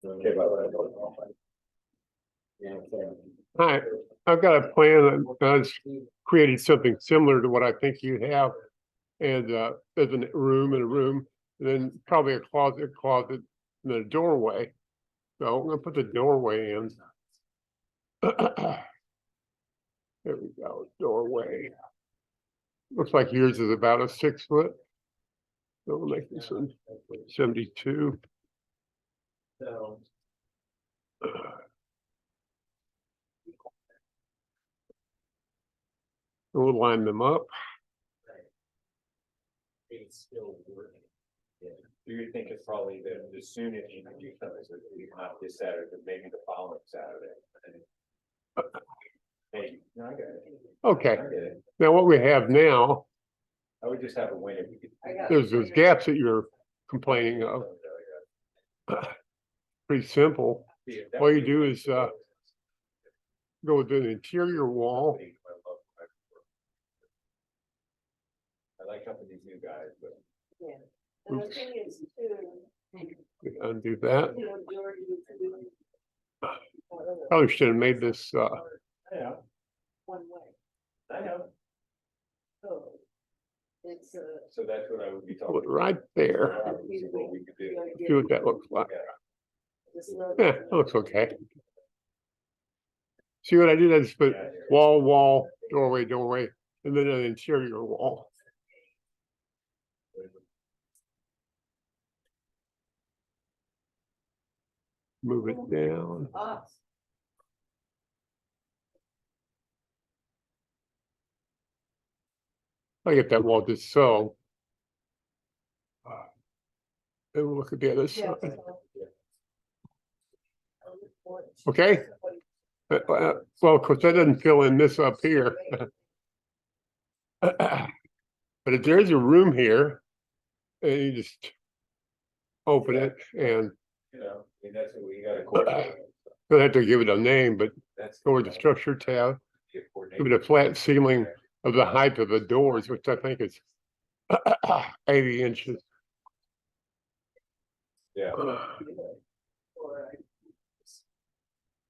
Okay, by the way. Hi, I've got a plan that has created something similar to what I think you have. And there's a room and a room, and then probably a closet, and then a doorway. So I'm gonna put the doorway in. There we go, doorway. Looks like yours is about a 6 foot. So we'll make this one 72. So. We'll line them up. It's still working. Yeah. Do you think it's probably the soonest you can do something, so you can have this Saturday, but maybe the following Saturday? Hey, no, I got it. Okay, I get it. now what we have now, I would just have a win if we could. there's those gaps that you're complaining of. Pretty simple. All you do is go with an interior wall. I like helping these new guys, but. Yeah, and the thing is too. Undo that. You know, George was doing, Probably should have made this I know, one way, I know. so. It's So that's what I would be put talking. right there. What we could do. See what that looks like. Yeah, that looks okay. See what I did? I just put wall, doorway, and then an interior wall. Move it down. I get that wall just so. And we'll look at the other side. Okay. Well, of course, that doesn't fill in this up here. But if there's a room here, and you just open it, and You know, I mean, that's what we gotta coordinate. don't have to give it a name, but That's. go with the structure tab, give it a flat ceiling of the height of the doors, which I think is 80 inches. Yeah.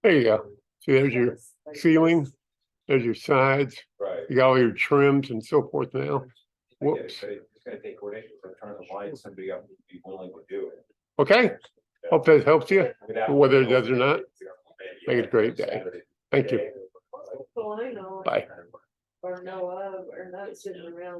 There you go. See, there's your ceiling, there's your sides, Right. you got all your trims and so forth now. I get it, Whoops. but it's gonna take coordination, so turn the line, somebody up to be willing to do it. Okay, hope that helps you. Without- Whether it does or not, make it a great day. Thank you. So I know, Bye. or know of, or not sitting around.